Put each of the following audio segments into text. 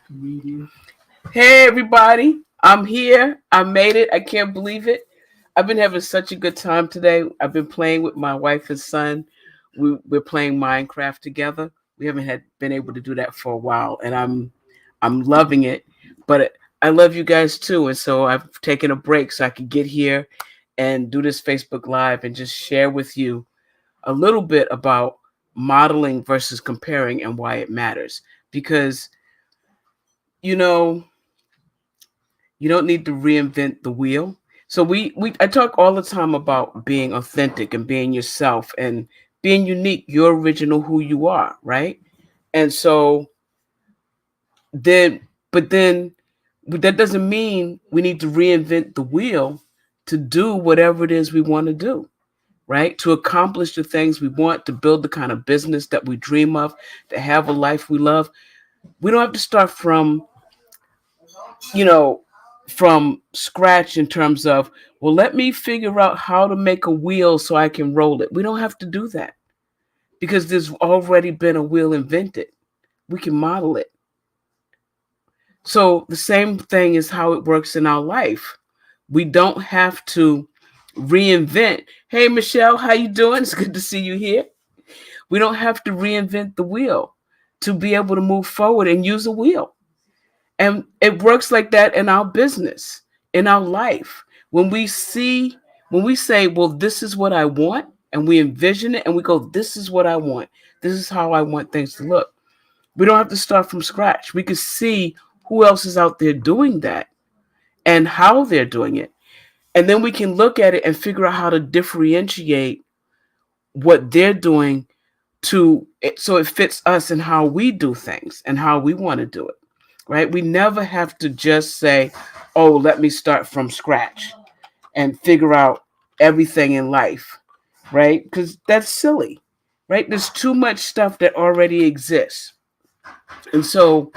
Comedian. Hey, everybody. I'm here. I made it. I can't believe it. I've been having such a good time today. I've been playing with my wife and son. We're playing Minecraft together. We haven't had been able to do that for a while, and I'm loving it. But I love you guys too, and so I've taken a break so I could get here and do this Facebook Live and just share with you a little bit about modeling versus comparing and why it matters. Because you know you don't need to reinvent the wheel. So we I talk all the time about being authentic and being yourself and being unique, your original who you are, right? And so then but then that doesn't mean we need to reinvent the wheel to do whatever it is we want to do, right? To accomplish the things we want, to build the kind of business that we dream of, to have a life we love. We don't have to start you know, from scratch in terms of, well, let me figure out how to make a wheel so I can roll it. We don't have to do that because there's already been a wheel invented. We can model it. So the same thing is how it works in our life. We don't have to reinvent. Hey Michelle, how you doing? It's good to see you here. We don't have to reinvent the wheel to be able to move forward and use a wheel. And it works like that in our business, in our life. When we say, well, this is what I want, and we envision it and we go, this is what I want. This is how I want things to look. We don't have to start from scratch. We can see who else is out there doing that and how they're doing it. And then we can look at it and figure out how to differentiate what they're doing to it so it fits us and how we do things and how we want to do it, right? We never have to just say, oh, let me start from scratch and figure out everything in life, right? Because that's silly, right? There's too much stuff that already exists. And so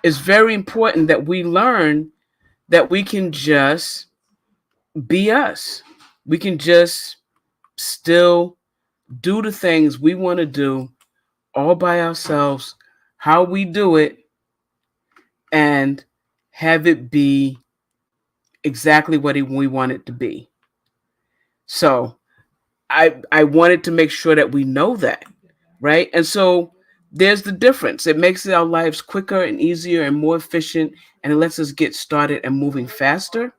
it's very important that we learn that we can just be us. We can just still do the things we want to do all by ourselves, how we do it, and have it be exactly what we want it to be. So I wanted to make sure that we know that, right? And so there's the difference. It makes our lives quicker and easier and more efficient, and it lets us get started and moving faster.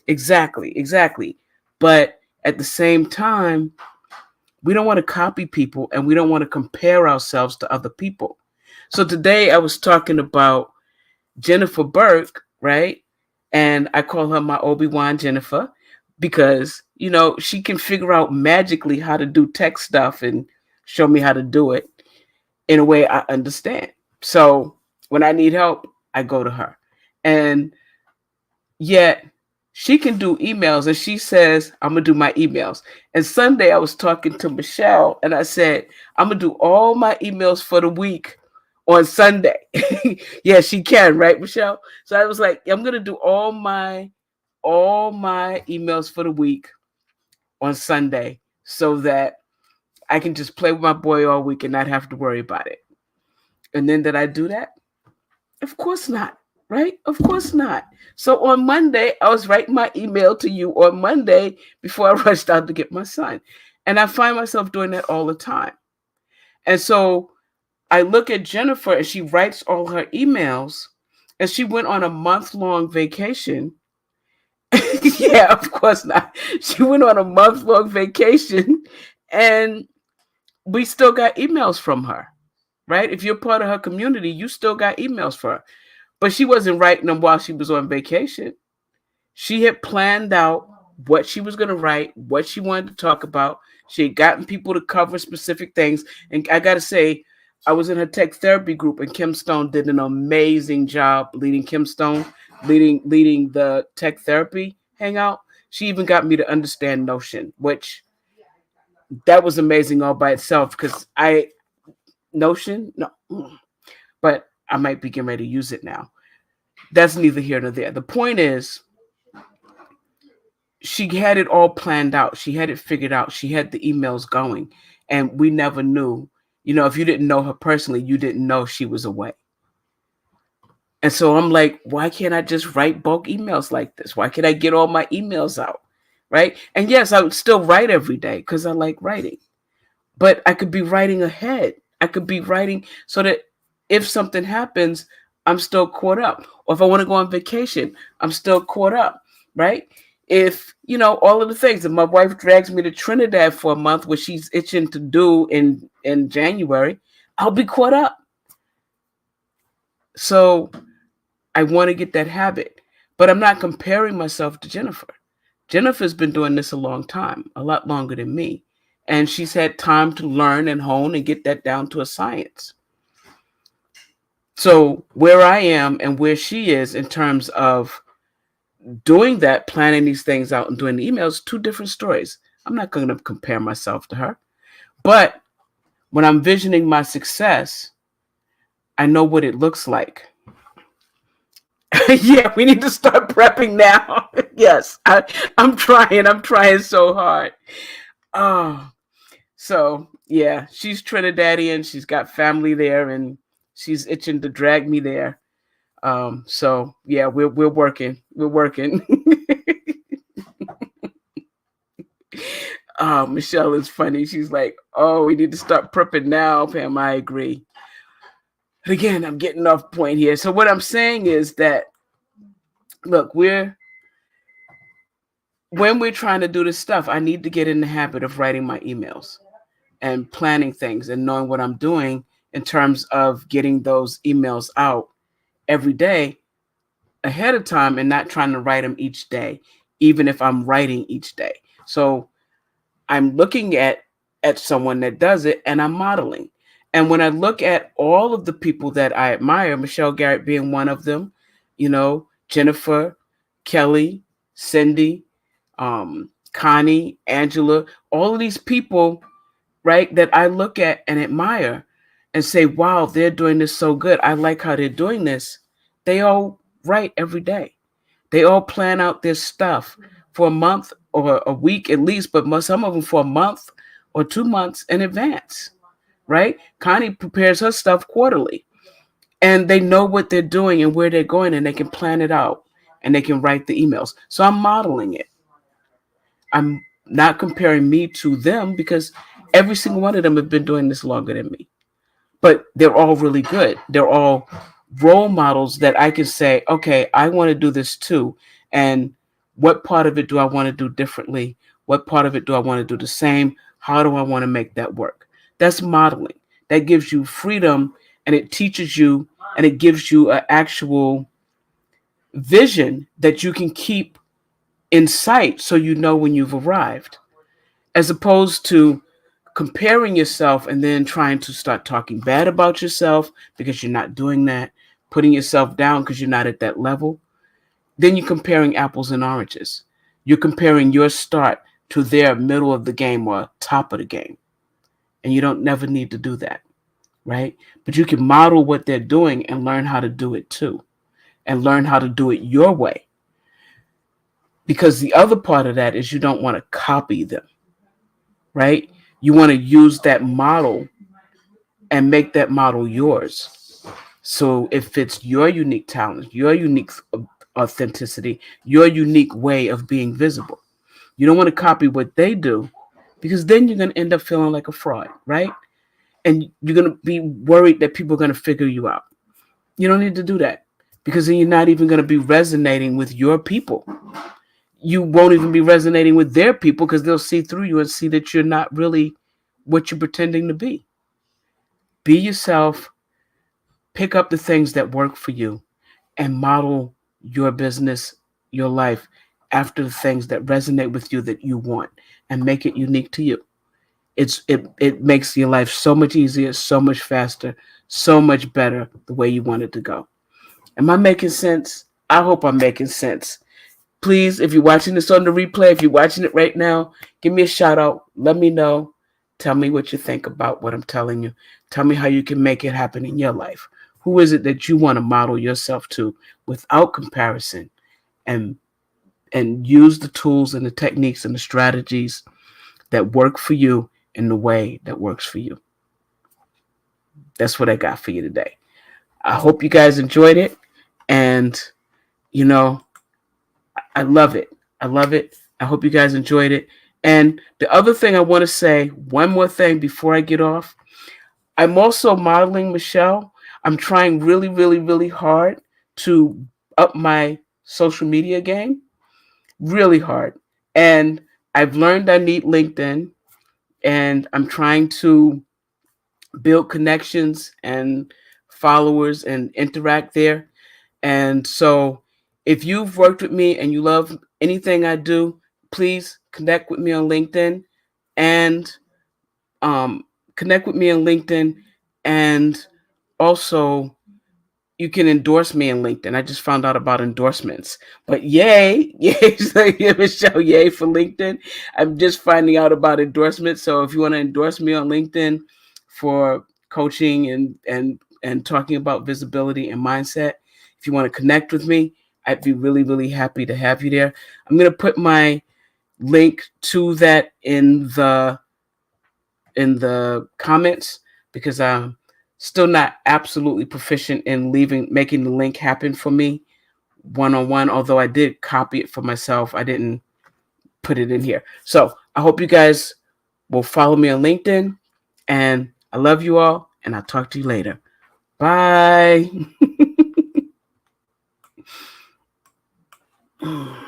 Exactly, exactly. But at the same time, we don't want to copy people and we don't want to compare ourselves to other people. So today I was talking about Jennifer Burke, right? And I call her my Obi-Wan Jennifer because, she can figure out magically how to do tech stuff and show me how to do it in a way I understand. So when I need help, I go to her. And yet she can do emails and she says, I'm going to do my emails. And Sunday I was talking to Michelle and I said, I'm going to do all my emails for the week on Sunday. Yeah, she can, right, Michelle? So I was like, I'm going to do all my emails for the week on Sunday so that I can just play with my boy all week and not have to worry about it. And then did I do that? Of course not, right? Of course not. So on Monday, I was writing my email to you on Monday before I rushed out to get my son. And I find myself doing that all the time. And so I look at Jennifer and she writes all her emails and she went on a month-long vacation. Yeah, of course not. She went on a month-long vacation and we still got emails from her, right? If you're part of her community, you still got emails for her. But she wasn't writing them while she was on vacation. She had planned out what she was going to write, what she wanted to talk about. She had gotten people to cover specific things. And I got to say, I was in her tech therapy group, and Kim Stone did an amazing job leading Kim Stone, leading the tech therapy hangout. She even got me to understand Notion, which that was amazing all by itself because Notion, no, but I might be getting ready to use it now. That's neither here nor there. The point is, she had it all planned out. She had it figured out. She had the emails going, and we never knew. If you didn't know her personally, you didn't know she was away. And so I'm like, why can't I just write bulk emails like this? Why can't I get all my emails out? Right. And yes, I would still write every day because I like writing, but I could be writing ahead. I could be writing so that if something happens, I'm still caught up. Or if I want to go on vacation, I'm still caught up. Right. If, all of the things, if my wife drags me to Trinidad for a month, which she's itching to do in January, I'll be caught up. So I want to get that habit, but I'm not comparing myself to Jennifer. Jennifer's been doing this a long time, a lot longer than me. And she's had time to learn and hone and get that down to a science. So where I am and where she is in terms of doing that, planning these things out and doing the emails, two different stories. I'm not going to compare myself to her. But when I'm visioning my success, I know what it looks like. Yeah, we need to start prepping now. Yes, I'm trying. I'm trying so hard. Oh, so yeah, she's Trinidadian. She's got family there, and she's itching to drag me there. So yeah, we're working. We're working. Oh, Michelle is funny. She's like, "Oh, we need to start prepping now." Pam, I agree. But again, I'm getting off point here. So what I'm saying is that, look, when we're trying to do this stuff, I need to get in the habit of writing my emails and planning things and knowing what I'm doing in terms of getting those emails out every day ahead of time and not trying to write them each day, even if I'm writing each day. So I'm looking at someone that does it and I'm modeling. And when I look at all of the people that I admire, Michelle Garrett being one of them, Jennifer, Kelly, Cindy, Connie, Angela, all of these people, right, that I look at and admire and say, wow, they're doing this so good. I like how they're doing this. They all write every day. They all plan out their stuff for a month or a week at least, but some of them for a month or 2 months in advance, right? Connie prepares her stuff quarterly, and they know what they're doing and where they're going, and they can plan it out and they can write the emails. So I'm modeling it. I'm not comparing me to them because every single one of them have been doing this longer than me. But they're all really good. They're all role models that I can say, okay, I want to do this too. And what part of it do I want to do differently? What part of it do I want to do the same? How do I want to make that work? That's modeling. That gives you freedom, and it teaches you, and it gives you an actual vision that you can keep in sight so you know when you've arrived, as opposed to comparing yourself and then trying to start talking bad about yourself because you're not doing that, putting yourself down because you're not at that level. Then you're comparing apples and oranges. You're comparing your start to their middle of the game or top of the game. And you don't never need to do that, right? But you can model what they're doing and learn how to do it too, and learn how to do it your way. Because the other part of that is you don't want to copy them, right? You want to use that model and make that model yours. So it fits your unique talent, your unique authenticity, your unique way of being visible. You don't want to copy what they do because then you're going to end up feeling like a fraud, right? And you're going to be worried that people are going to figure you out. You don't need to do that because then you're not even going to be resonating with your people. You won't even be resonating with their people because they'll see through you and see that you're not really what you're pretending to be. Be yourself, pick up the things that work for you, and model your business, your life after the things that resonate with you that you want, and make it unique to you. It makes your life so much easier, so much faster, so much better the way you want it to go. Am I making sense? I hope I'm making sense. Please, if you're watching this on the replay, if you're watching it right now, give me a shout out. Let me know. Tell me what you think about what I'm telling you. Tell me how you can make it happen in your life. Who is it that you want to model yourself to without comparison, and use the tools and the techniques and the strategies that work for you in the way that works for you? That's what I got for you today. I hope you guys enjoyed it. And, you know, I love it. I love it. I hope you guys enjoyed it. And the other thing I want to say, one more thing before I get off. I'm also modeling, Michelle. I'm trying really, really, really hard to up my social media game. Really hard. And I've learned I need LinkedIn, and I'm trying to build connections and followers and interact there. And so if you've worked with me and you love anything I do, please connect with me on LinkedIn and um, connect with me on LinkedIn. And also, you can endorse me on LinkedIn. I just found out about endorsements. But yay, yay, so give a show, yay for LinkedIn. I'm just finding out about endorsements. So if you want to endorse me on LinkedIn for coaching and talking about visibility and mindset, if you want to connect with me, I'd be really, really happy to have you there. I'm going to put my link to that in the comments, because I'm still not absolutely proficient in making the link happen for me one-on-one. Although I did copy it for myself, I didn't put it in here. So I hope you guys will follow me on LinkedIn, and I love you all, and I'll talk to you later. Bye.